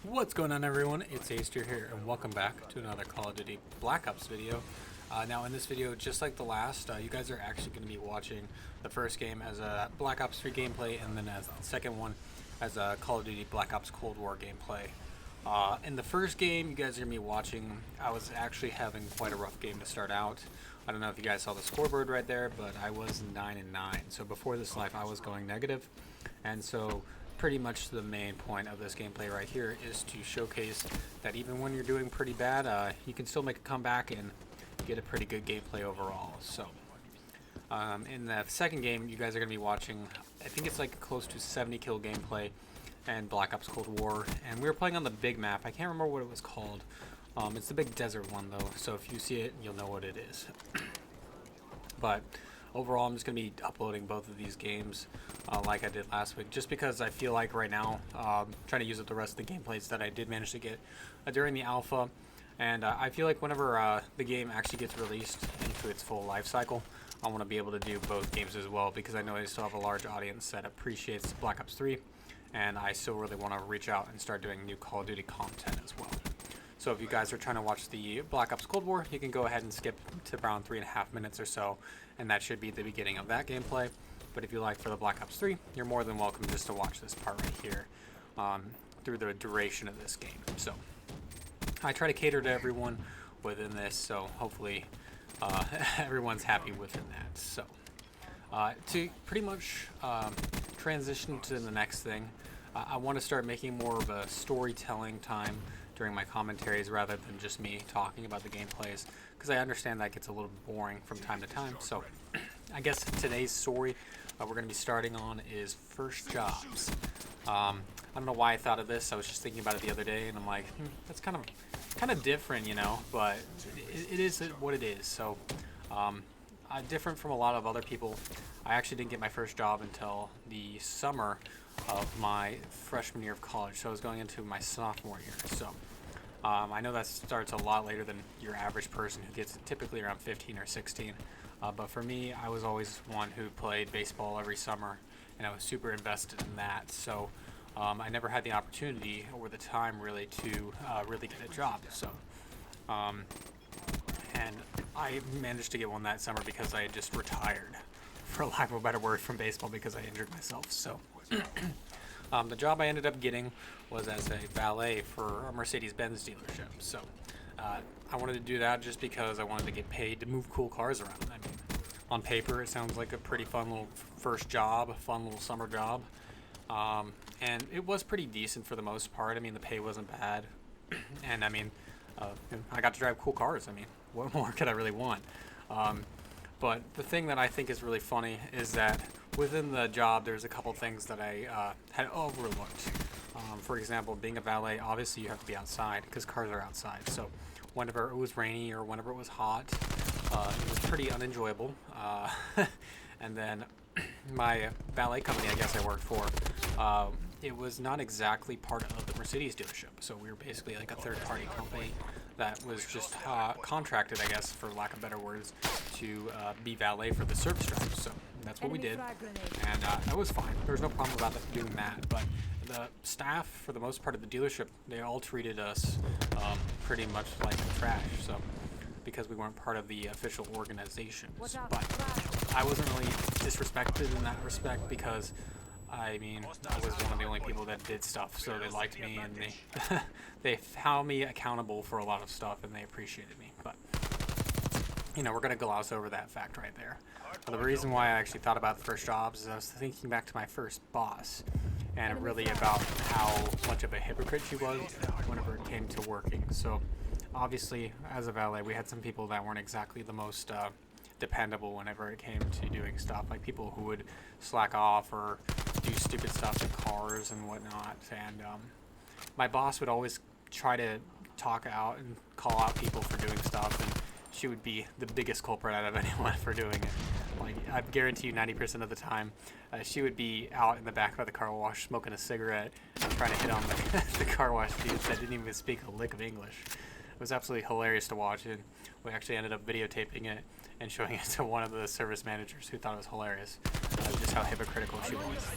What's going on, everyone? It's Aster here, and welcome back to another Call of Duty Black Ops video. Now in this video, just like the last, you guys are actually going to be watching the first game as a Black Ops 3 gameplay, and then as the second one as a Call of Duty Black Ops Cold War gameplay. In the first game you guys are going to be watching, I was actually having quite a rough game to start out. I don't know if you guys saw the scoreboard right there, but I was 9-9. So before this life I was going negative, and so pretty much the main point of this gameplay right here is to showcase that even when you're doing pretty bad, you can still make a comeback and get a pretty good gameplay overall. So in the second game you guys are going to be watching, I think it's like close to 70 kill gameplay and Black Ops Cold War, and we were playing on the big map. I can't remember what it was called. It's the big desert one though, so if you see it you'll know what it is. But overall, I'm just going to be uploading both of these games like I did last week, just because I feel like right now trying to use up the rest of the gameplays that I did manage to get during the alpha, and I feel like whenever the game actually gets released into its full life cycle, I want to be able to do both games as well, because I know I still have a large audience that appreciates Black Ops 3, and I still really want to reach out and start doing new Call of Duty content as well. So if you guys are trying to watch the Black Ops Cold War, you can go ahead and skip to around 3.5 minutes or so, and that should be the beginning of that gameplay. But if you like for the Black Ops 3, you're more than welcome just to watch this part right here through the duration of this game. So I try to cater to everyone within this, so hopefully everyone's happy within that. So to pretty much transition to the next thing, I want to start making more of a storytelling time during my commentaries rather than just me talking about the gameplays, because I understand that gets a little boring from time to time. So I guess today's story we're going to be starting on is First Jobs. I don't know why I thought of this. I was just thinking about it the other day, and I'm like, that's kind of different, you know, but it is what it is. So different from a lot of other people. I actually didn't get my first job until the summer of my freshman year of college, so I was going into my sophomore year. So I know that starts a lot later than your average person who gets it typically around 15 or 16. But for me, I was always one who played baseball every summer, and I was super invested in that. So I never had the opportunity or the time really to really get a job. So and I managed to get one that summer because I had just retired, for lack of a better word, from baseball because I injured myself. So the job I ended up getting was as a valet for a Mercedes-Benz dealership. So I wanted to do that just because I wanted to get paid to move cool cars around. I mean, on paper it sounds like a pretty fun little first job, a fun little summer job, and it was pretty decent for the most part. I mean, the pay wasn't bad, and I mean, I got to drive cool cars. I mean, what more could I really want? But the thing that I think is really funny is that within the job, there's a couple things that I had overlooked. For example, being a valet, obviously you have to be outside because cars are outside. So whenever it was rainy or whenever it was hot, it was pretty unenjoyable. And then my valet company, I guess I worked for, it was not exactly part of the Mercedes dealership. So we were basically like a third-party company that was just contracted, I guess, for lack of better words, to be valet for the service drivers. So that's what we did, and that was fine. There was no problem about doing that. But the staff, for the most part of the dealership, they all treated us pretty much like trash. So because we weren't part of the official organizations. But I wasn't really disrespected in that respect because, I mean, I was one of the only people that did stuff, so they liked me, and they found me accountable for a lot of stuff, and they appreciated me. But you know, we're gonna gloss over that fact right there. But the reason why I actually thought about the first jobs is I was thinking back to my first boss, and really about how much of a hypocrite she was whenever it came to working. So obviously, as a valet, we had some people that weren't exactly the most dependable whenever it came to doing stuff, like people who would slack off or do stupid stuff in cars and whatnot. And my boss would always try to talk out and call out people for doing stuff, and she would be the biggest culprit out of anyone for doing it. Like, I guarantee you 90% of the time she would be out in the back of the car wash smoking a cigarette and trying to hit on the car wash dudes that didn't even speak a lick of English. It was absolutely hilarious to watch, and we actually ended up videotaping it and showing it to one of the service managers who thought it was hilarious, just how hypocritical she was.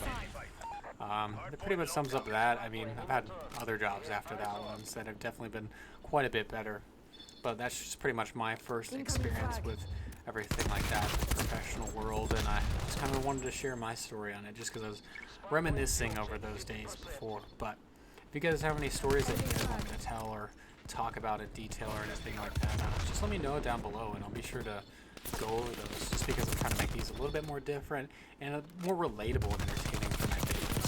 It pretty much sums up that. I mean, I've had other jobs after that one that have definitely been quite a bit better. But that's just pretty much my first experience with everything like that in the professional world, and I just kind of wanted to share my story on it just because I was reminiscing over those days before. But if you guys have any stories that you guys want me to tell or talk about in detail or anything like that, just let me know down below, and I'll be sure to go over those, just because I'm trying to make these a little bit more different and more relatable and entertaining for my videos.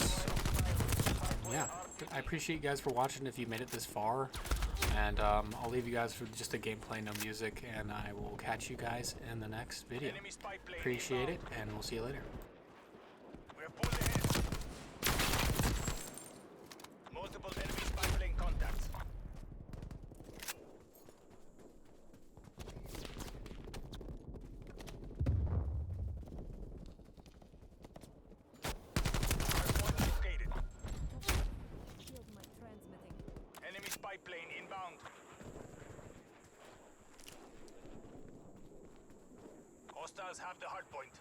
So, yeah, I appreciate you guys for watching if you made it this far, and I'll leave you guys with just a gameplay, no music, and I will catch you guys in the next video. Appreciate it, and we'll see you later. Multiple enemy spy plane contacts. Hardpoint located. Shield mic transmitting. Enemy spy plane inbound. Hostiles have the hardpoint.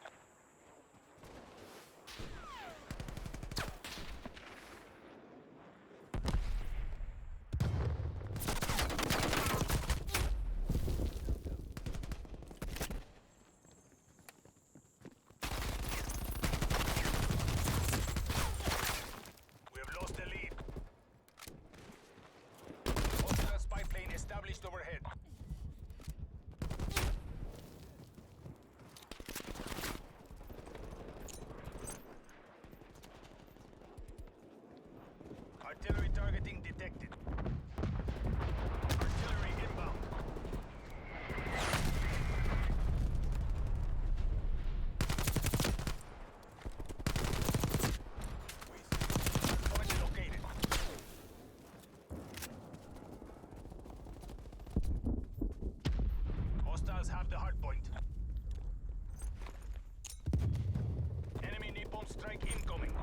We have lost the lead. Hostile spy plane established overhead. Artillery targeting detected. Artillery inbound. Point located. Hostiles have the hardpoint. Enemy napalm strike incoming.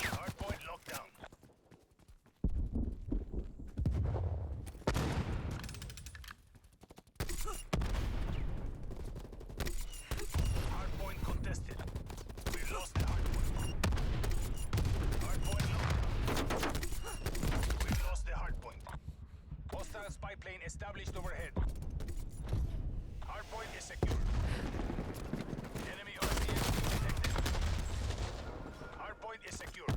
Hardpoint lockdown. Hardpoint contested. We lost the hardpoint. Hardpoint locked. We lost the hardpoint. Hostile spy plane established overhead. Hardpoint is secure. Enemy RCS detected. Hardpoint is secure.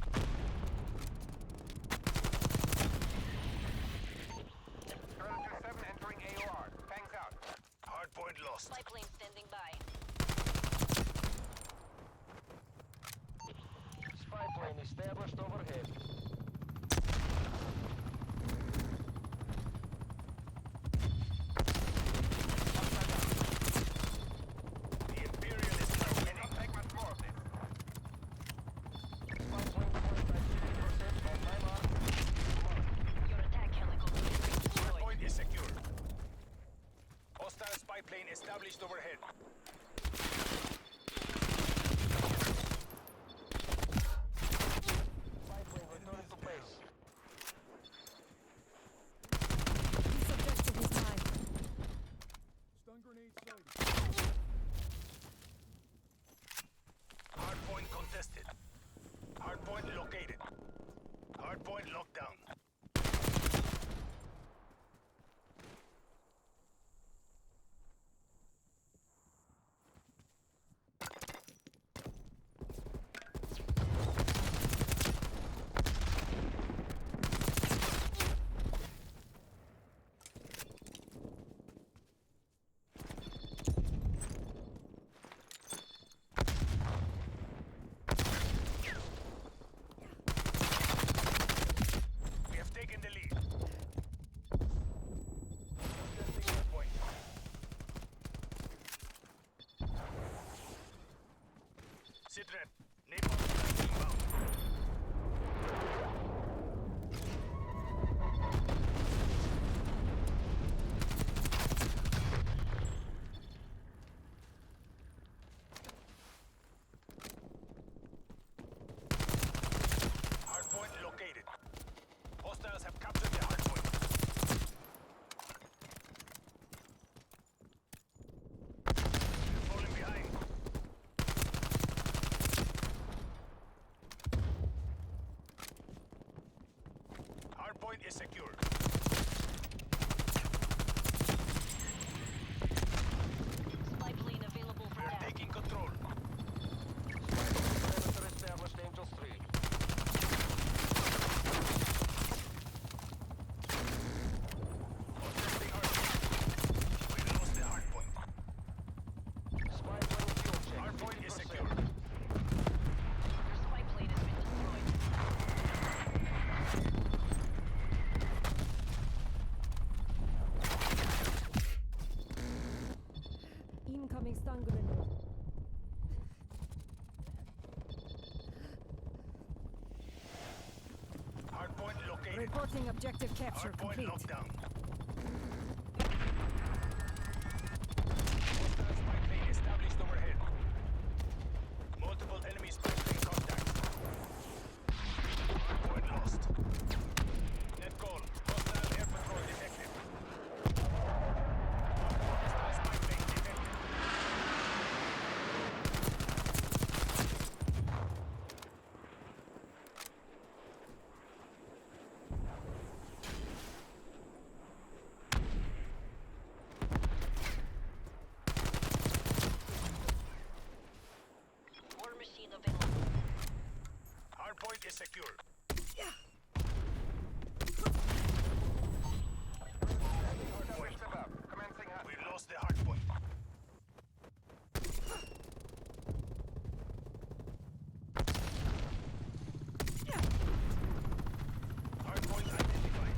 Predator 7 entering AOR. Fangs out. Hardpoint lost. Spy plane standing by. Spy plane established overhead. The Imperialists are winning. Take much more of this. Spy plane deployed by 50% on my mark. Your attack helicopter is destroyed. Hardpoint is secure. Hostile spy plane established overhead. Spy plane return to base. This objective is mine. Hardpoint contested. Hardpoint located. Hardpoint lockdown. We have taken the lead. Contesting hardpoint. Sidret, napalm strike inbound. located. Reporting objective capture Hardpoint complete. locked down. Hostile spy plane established overhead. Multiple enemy spy plane contacts. Hardpoint lost. Net goal. Hostile air patrol detected. Hostile spy plane detected. War machine available. Hardpoint is secure. System up. Commencing hunt. We've lost the hardpoint. Hardpoint identified.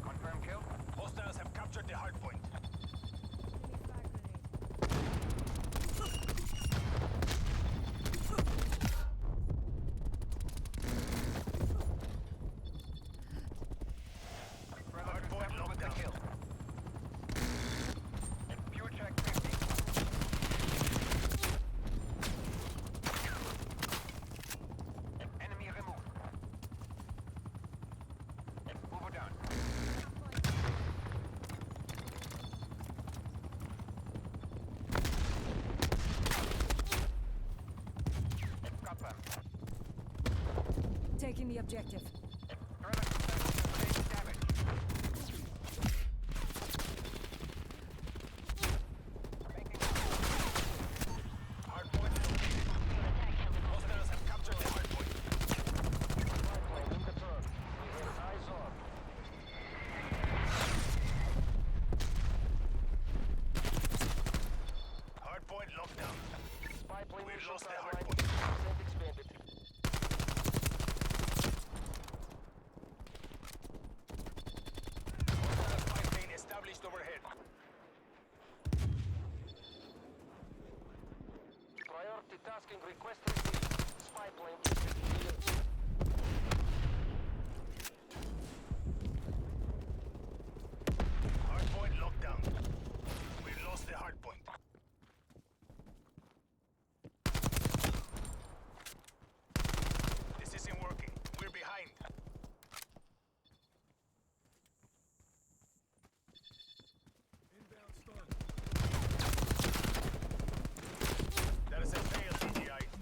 Confirm kill. Hostiles have captured the hardpoint. Hardpoint locked down. Kill. Fuel check 50. Enemy removed. Over down. Got them. Taking the objective. Relative damage. Hardpoint located. Your attack helicopter. Hostiles have captured the hardpoint. Hardpoint locked down. We've lost the hardpoint. Hostile spy plane established overhead. Priority tasking request received. Spy plane.